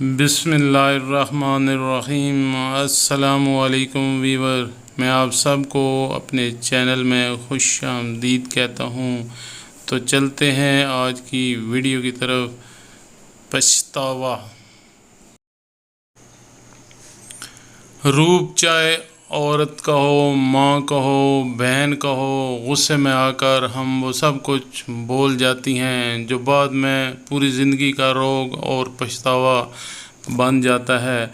بسم اللہ الرحمن الرحیم۔ السلام علیکم ویور، میں آپ سب کو اپنے چینل میں خوش آمدید کہتا ہوں۔ تو چلتے ہیں آج کی ویڈیو کی طرف۔ پچھتاوا۔ روپ چاہے عورت کا ہو، ماں کا ہو، بہن کا ہو، غصے میں آ کر ہم وہ سب کچھ بول جاتی ہیں جو بعد میں پوری زندگی کا روگ اور پچھتاوا بن جاتا ہے۔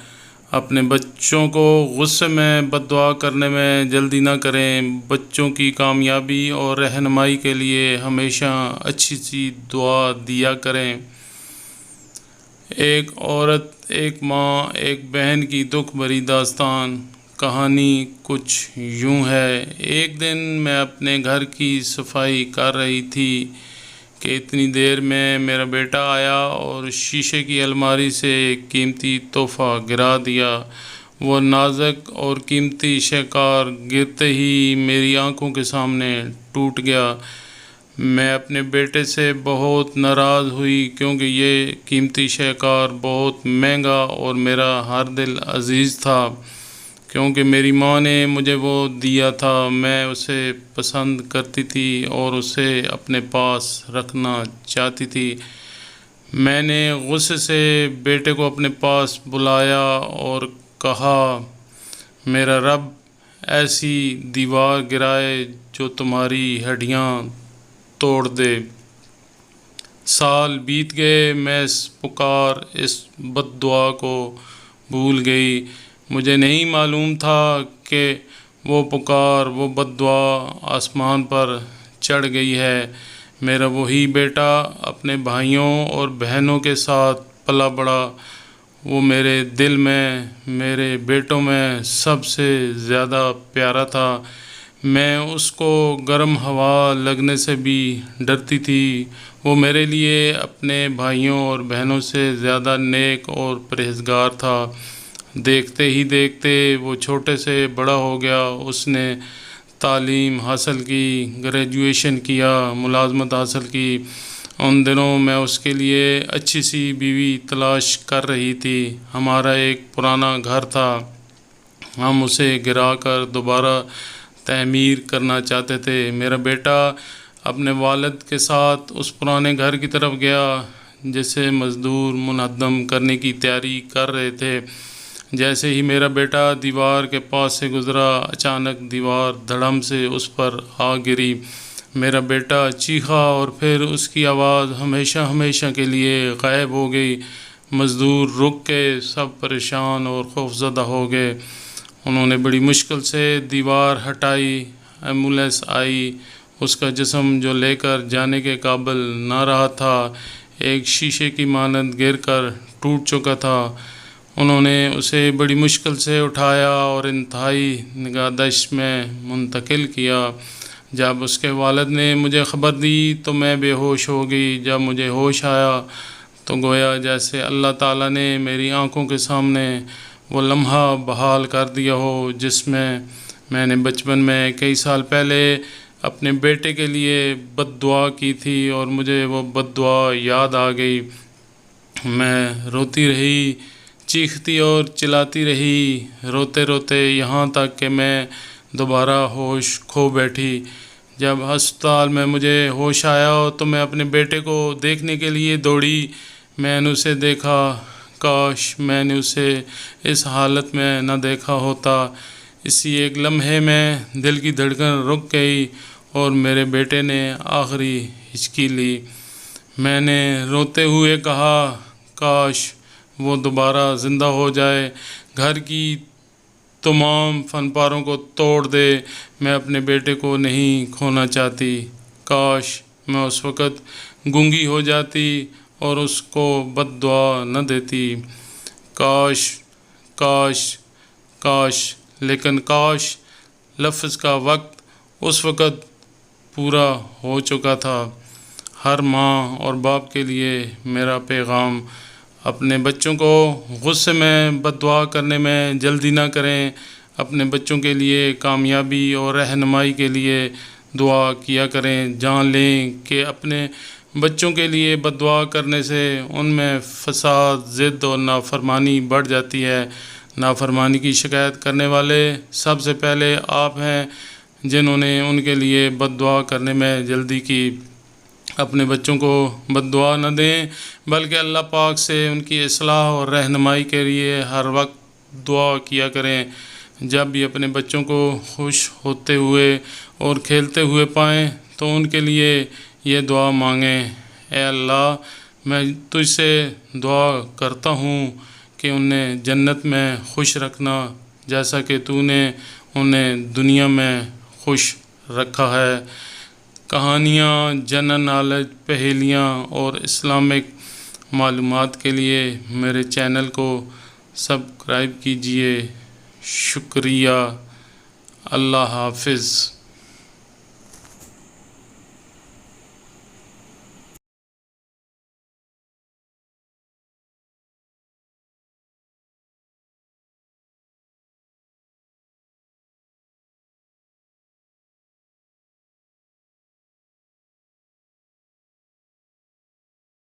اپنے بچوں کو غصے میں بد دعا کرنے میں جلدی نہ کریں۔ بچوں کی کامیابی اور رہنمائی کے لیے ہمیشہ اچھی سی دعا دیا کریں۔ ایک عورت، ایک ماں، ایک بہن کی دکھ بھری داستان۔ کہانی کچھ یوں ہے۔ ایک دن میں اپنے گھر کی صفائی کر رہی تھی کہ اتنی دیر میں میرا بیٹا آیا اور شیشے کی الماری سے ایک قیمتی تحفہ گرا دیا۔ وہ نازک اور قیمتی شاہکار گرتے ہی میری آنکھوں کے سامنے ٹوٹ گیا۔ میں اپنے بیٹے سے بہت ناراض ہوئی کیونکہ یہ قیمتی شاہکار بہت مہنگا اور میرا ہر دل عزیز تھا، کیونکہ میری ماں نے مجھے وہ دیا تھا۔ میں اسے پسند کرتی تھی اور اسے اپنے پاس رکھنا چاہتی تھی۔ میں نے غصے سے بیٹے کو اپنے پاس بلایا اور کہا، میرا رب ایسی دیوار گرائے جو تمہاری ہڈیاں توڑ دے۔ سال بیت گئے، میں اس پکار، اس بد دعا کو بھول گئی۔ مجھے نہیں معلوم تھا کہ وہ پکار، وہ بد دعا آسمان پر چڑھ گئی ہے۔ میرا وہی بیٹا اپنے بھائیوں اور بہنوں کے ساتھ پلا بڑھا۔ وہ میرے دل میں، میرے بیٹوں میں سب سے زیادہ پیارا تھا۔ میں اس کو گرم ہوا لگنے سے بھی ڈرتی تھی۔ وہ میرے لیے اپنے بھائیوں اور بہنوں سے زیادہ نیک اور پرہیزگار تھا۔ دیکھتے ہی دیکھتے وہ چھوٹے سے بڑا ہو گیا۔ اس نے تعلیم حاصل کی، گریجویشن کیا، ملازمت حاصل کی۔ ان دنوں میں اس کے لیے اچھی سی بیوی تلاش کر رہی تھی۔ ہمارا ایک پرانا گھر تھا، ہم اسے گرا کر دوبارہ تعمیر کرنا چاہتے تھے۔ میرا بیٹا اپنے والد کے ساتھ اس پرانے گھر کی طرف گیا جسے مزدور منہدم کرنے کی تیاری کر رہے تھے۔ جیسے ہی میرا بیٹا دیوار کے پاس سے گزرا، اچانک دیوار دھڑم سے اس پر آ گری۔ میرا بیٹا چیخا اور پھر اس کی آواز ہمیشہ کے لیے غائب ہو گئی۔ مزدور رک کے سب پریشان اور خوفزدہ ہو گئے۔ انہوں نے بڑی مشکل سے دیوار ہٹائی۔ ایمبولینس آئی۔ اس کا جسم جو لے کر جانے کے قابل نہ رہا تھا، ایک شیشے کی مانند گر کر ٹوٹ چکا تھا۔ انہوں نے اسے بڑی مشکل سے اٹھایا اور انتہائی نگہداشت میں منتقل کیا۔ جب اس کے والد نے مجھے خبر دی تو میں بے ہوش ہو گئی۔ جب مجھے ہوش آیا تو گویا جیسے اللہ تعالیٰ نے میری آنکھوں کے سامنے وہ لمحہ بحال کر دیا ہو جس میں نے بچپن میں کئی سال پہلے اپنے بیٹے کے لیے بد دعا کی تھی اور مجھے وہ بد دعا یاد آ گئی۔ میں روتی رہی، چیختی اور چلاتی رہی، روتے روتے یہاں تک کہ میں دوبارہ ہوش کھو بیٹھی۔ جب ہسپتال میں مجھے ہوش آیا تو میں اپنے بیٹے کو دیکھنے کے لیے دوڑی۔ میں نے اسے دیکھا۔ کاش میں نے اسے اس حالت میں نہ دیکھا ہوتا۔ اسی ایک لمحے میں دل کی دھڑکن رک گئی اور میرے بیٹے نے آخری ہچکی لی۔ میں نے روتے ہوئے کہا، کاش وہ دوبارہ زندہ ہو جائے، گھر کی تمام فن پاروں کو توڑ دے۔ میں اپنے بیٹے کو نہیں کھونا چاہتی۔ کاش میں اس وقت گونگی ہو جاتی اور اس کو بد دعا نہ دیتی۔ کاش کاش کاش، لیکن کاش لفظ کا وقت اس وقت پورا ہو چکا تھا۔ ہر ماں اور باپ کے لیے میرا پیغام، اپنے بچوں کو غصے میں بد دعا کرنے میں جلدی نہ کریں۔ اپنے بچوں کے لیے کامیابی اور رہنمائی کے لیے دعا کیا کریں۔ جان لیں کہ اپنے بچوں کے لیے بد دعا کرنے سے ان میں فساد، ضد اور نافرمانی بڑھ جاتی ہے۔ نافرمانی کی شکایت کرنے والے سب سے پہلے آپ ہیں، جنہوں نے ان کے لیے بد دعا کرنے میں جلدی کی۔ اپنے بچوں کو بد دعا نہ دیں، بلکہ اللہ پاک سے ان کی اصلاح اور رہنمائی کے لیے ہر وقت دعا کیا کریں۔ جب بھی اپنے بچوں کو خوش ہوتے ہوئے اور کھیلتے ہوئے پائیں تو ان کے لیے یہ دعا مانگیں: اے اللہ، میں تجھ سے دعا کرتا ہوں کہ انہیں جنت میں خوش رکھنا، جیسا کہ تو نے انہیں دنیا میں خوش رکھا ہے۔ کہانیاں، جنرل نالج، پہیلیاں اور اسلامک معلومات کے لیے میرے چینل کو سبسکرائب کیجیے۔ شکریہ۔ اللہ حافظ۔